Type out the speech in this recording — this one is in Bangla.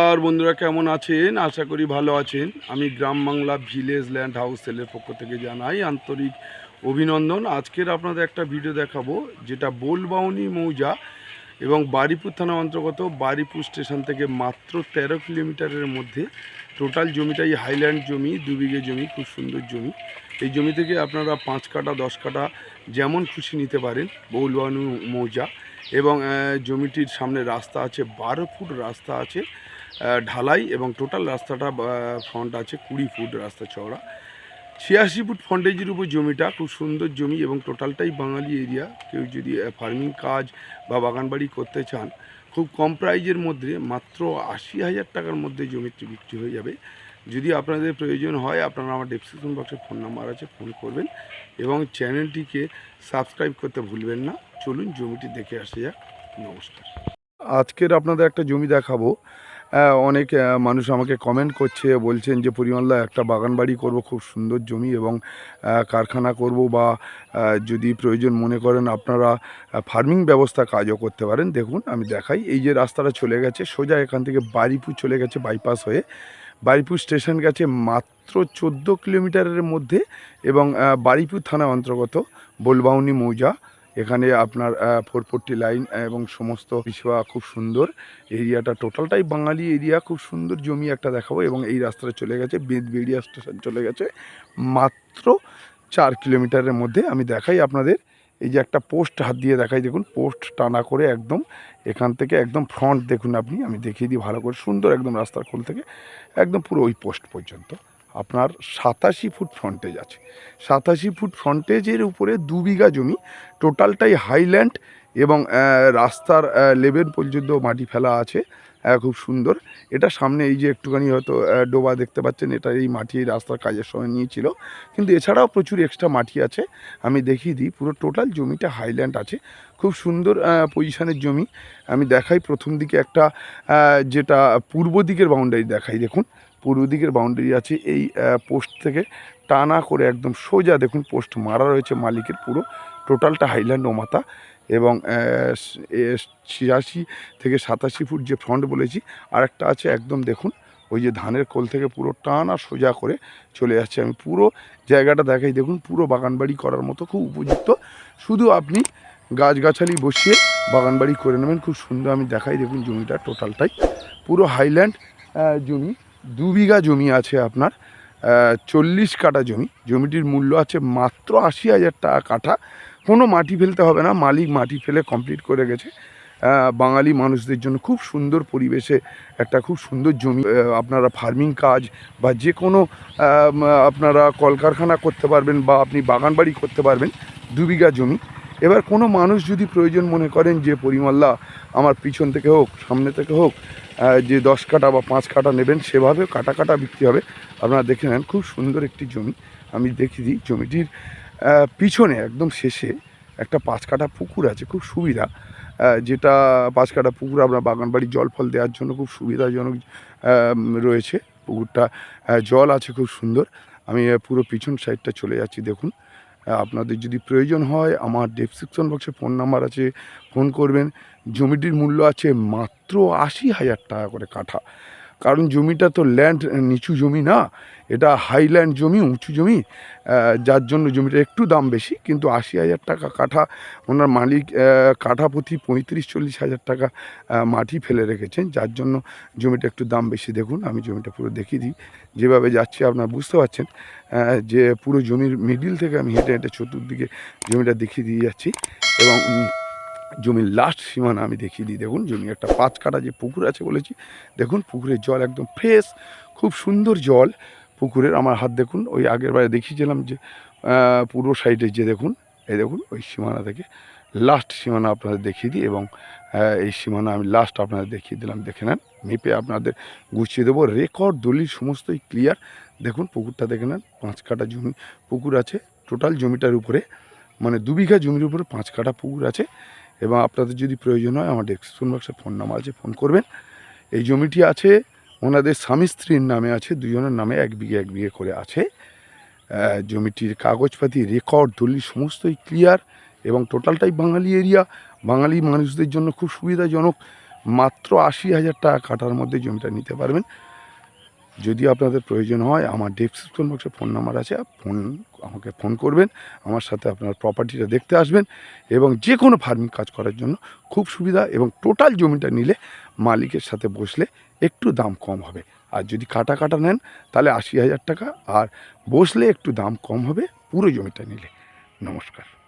আর বন্ধুরা কেমন আছেন? আশা করি ভালো আছেন। আমি গ্রাম বাংলা ভিলেজ ল্যান্ড হাউস সেলের পক্ষ থেকে জানাই আন্তরিক অভিনন্দন। আজকের আপনাদের একটা ভিডিও দেখাবো যেটা বোলবাউনি মৌজা এবং বারিপুর থানা অন্তর্গত বারিপুর স্টেশন থেকে মাত্র 13 কিলোমিটারের মধ্যে। টোটাল জমিটাই হাইল্যান্ড জমি, 2 বিঘে জমি, খুব সুন্দর জমি। এই জমি থেকে আপনারা 5 কাঠা 10 কাঠা যেমন খুশি নিতে পারেন বোলবাউনি মৌজা। এবং জমিটির সামনে রাস্তা আছে, 12 ফুট রাস্তা আছে ঢালাই, এবং টোটাল রাস্তাটা ফ্রন্ট আছে 20 ফুট রাস্তা চওড়া। 86 ফুট ফ্রন্টেজের উপর জমিটা, খুব সুন্দর জমি এবং টোটালটাই বাঙালি এরিয়া। কেউ যদি ফার্মিং কাজ বা বাগানবাড়ি করতে চান, খুব কম প্রাইজের মধ্যে মাত্র 80,000 টাকার মধ্যে জমিটি বিক্রি হয়ে যাবে। যদি আপনাদের প্রয়োজন হয়, আপনারা আমার ডেসক্রিপশন বক্সে ফোন নাম্বার আছে, ফোন করবেন এবং চ্যানেলটিকে সাবস্ক্রাইব করতে ভুলবেন না। চলুন জমিটি দেখে আসা যাক। নমস্কার। আজকের আপনাদের একটা জমি দেখাবো। অনেক মানুষ আমাকে কমেন্ট করছে, বলছেন যে পরিমলদা একটা বাগান বাড়ি করবো, খুব সুন্দর জমি এবং কারখানা করব, বা যদি প্রয়োজন মনে করেন আপনারা ফার্মিং ব্যবস্থা কাজও করতে পারেন। দেখুন আমি দেখাই, এই যে রাস্তাটা চলে গেছে সোজা এখান থেকে বারিপুর চলে গেছে বাইপাস হয়ে, বারিপুর স্টেশন গেছে মাত্র 14 কিলোমিটারের মধ্যে, এবং বারিপুর থানা অন্তর্গত বোলবাউনি মৌজা। এখানে আপনার 440 লাইন এবং সমস্ত পরিষেবা খুব সুন্দর। এরিয়াটা টোটালটাই বাঙালি এরিয়া, খুব সুন্দর জমি একটা দেখাবো। এবং এই রাস্তাটা চলে গেছে বেদবেড়িয়া স্টেশন চলে গেছে মাত্র 4 কিলোমিটারের মধ্যে। আমি দেখাই আপনাদের, এই যে একটা পোস্ট হাত দিয়ে দেখাই, দেখুন পোস্ট টানা করে একদম এখান থেকে একদম ফ্রন্ট দেখুন আপনি, আমি দেখিয়ে দিই ভালো করে, সুন্দর একদম রাস্তার কোল থেকে একদম পুরো ওই পোস্ট পর্যন্ত আপনার 87 ফুট ফ্রন্টেজ আছে। 87 ফুট ফ্রন্টেজের উপরে 2 বিঘা জমি, টোটালটাই হাইল্যান্ড এবং রাস্তার লেভেল পর্যন্ত মাটি ফেলা আছে, খুব সুন্দর। এটা সামনে এই যে একটুখানি হয়তো ডোবা দেখতে পাচ্ছেন, এটা এই মাটি রাস্তার কাজের সময় নিয়েছিল, কিন্তু এছাড়াও প্রচুর এক্সট্রা মাটি আছে। আমি দেখিয়ে দিই, পুরো টোটাল জমিটা হাইল্যান্ড আছে, খুব সুন্দর পজিশনের জমি। আমি দেখাই প্রথম দিকে একটা যেটা পূর্ব দিকের বাউন্ডারি দেখাই, দেখুন পূর্ব দিকের বাউন্ডারি আছে এই পোস্ট থেকে টানা করে একদম সোজা, দেখুন পোস্ট মারা রয়েছে মালিকের, পুরো টোটালটা হাইল্যান্ড ওমাতা। এবং 86 থেকে 87 ফুট যে ফ্রন্ট বলেছি, আর একটা আছে একদম দেখুন ওই যে ধানের কোল থেকে পুরো টানা সোজা করে চলে যাচ্ছে। আমি পুরো জায়গাটা দেখাই, দেখুন পুরো বাগানবাড়ি করার মতো খুব উপযুক্ত। শুধু আপনি গাছগাছালি বসিয়ে বাগানবাড়ি করে নেবেন, খুব সুন্দর। আমি দেখাই, দেখুন জমিটা টোটালটাই পুরো হাইল্যান্ড জমি। 2 বিঘা জমি আছে আপনার, 40 কাঠা জমি। জমিটির মূল্য আছে মাত্র 80,000 টাকা কাঠা। কোনো মাটি ফেলতে হবে না, মালিক মাটি ফেলে কমপ্লিট করে গেছে। বাঙালি মানুষদের জন্য খুব সুন্দর পরিবেশে একটা খুব সুন্দর জমি। আপনারা ফার্মিং কাজ বা যে কোনো আপনারা কলকারখানা করতে পারবেন, বা আপনি বাগানবাড়ি করতে পারবেন। 2 বিঘা জমি। এবার কোনো মানুষ যদি প্রয়োজন মনে করেন যে পরিমলদা আমার পিছন থেকে হোক সামনে থেকে হোক যে 10 কাঠা বা 5 কাঠা নেবেন, সেভাবে কাটা কাটা বিক্রি হবে। আপনারা দেখে নেন, খুব সুন্দর একটি জমি। আমি দেখিয়ে দিই, জমিটির পিছনে একদম শেষে একটা 5 কাঠা পুকুর আছে, খুব সুবিধা। যেটা 5 কাঠা পুকুর আপনার বাগানবাড়ি জল ফল দেওয়ার জন্য খুব সুবিধাজনক রয়েছে। পুকুরটা জল আছে খুব সুন্দর। আমি পুরো পিছন সাইডটা চলে যাচ্ছি, দেখুন। আপনাদের যদি প্রয়োজন হয়, আমার ডেসক্রিপশন বক্সে ফোন নাম্বার আছে, ফোন করবেন। জমিটির মূল্য আছে মাত্র 80,000 টাকা করে কাঠা। কারণ জমিটা তো ল্যান্ড, নিচু জমি না, এটা হাইল্যান্ড জমি, উঁচু জমি, যার জন্য জমিটা একটু দাম বেশি। কিন্তু 80,000 টাকা কাঠা। ওনার মালিক কাঠা প্রতি 35-40 হাজার টাকা মাটি ফেলে রেখেছেন, যার জন্য জমিটা একটু দাম বেশি। দেখুন আমি জমিটা পুরো দেখিয়ে দিই, যেভাবে যাচ্ছি আপনারা বুঝতে পারছেন যে পুরো জমির মিডিল থেকে আমি হেঁটে হেঁটে চতুর্দিকে জমিটা দেখিয়ে দিয়ে যাচ্ছি। এবং জমির লাস্ট সীমানা আমি দেখিয়ে দিই, দেখুন জমি একটা 5 কাঠা যে পুকুর আছে বলেছি, দেখুন পুকুরের জল একদম ফ্রেশ, খুব সুন্দর জল পুকুরের। আমার হাত দেখুন, ওই আগের বারে দেখিয়েছিলাম যে পুরো সাইডে যে দেখুন, এই দেখুন ওই সীমানা থেকে লাস্ট সীমানা আপনাদের দেখিয়ে দিই। এবং এই সীমানা আমি লাস্ট আপনাদের দেখিয়ে দিলাম, দেখে নেন, মেপে আপনাদের গুছিয়ে দেবো। রেকর্ড দলিল সমস্তই ক্লিয়ার। দেখুন পুকুরটা দেখে নেন, 5 কাঠা জমি পুকুর আছে টোটাল জমিটার উপরে, মানে 2 বিঘা জমির উপরে 5 কাঠা পুকুর আছে। এবং আপনাদের যদি প্রয়োজন হয়, আমার ডেসক্রিপশন বক্সে ফোন নাম্বার আছে, ফোন করবেন। এই জমিটি আছে ওনাদের স্বামী স্ত্রীর নামে আছে, দুজনের নামে 1 বিঘে 1 বিঘে করে আছে। জমিটির কাগজপাতি রেকর্ড দলিল সমস্তই ক্লিয়ার, এবং টোটালটাই বাঙালি এরিয়া, বাঙালি মানুষদের জন্য খুব সুবিধাজনক। মাত্র 80,000 টাকা কাঠার মধ্যে জমিটা নিতে পারবেন। যদি আপনাদের প্রয়োজন হয় আমার ডেসক্রিপশন বক্সে ফোন নাম্বার আছে, আমাকে ফোন করবেন, আমার সাথে আপনার প্রপার্টিটা দেখতে আসবেন এবং যে কোনো ফার্মিং কাজ করার জন্য খুব সুবিধা। এবং টোটাল জমিটা নিলে মালিকের সাথে বসলে একটু দাম কম হবে। আর যদি কাটা কাটা নেন তাহলে 80,000 টাকা, আর বসলে একটু দাম কম হবে পুরো জমিটা নিলে। নমস্কার।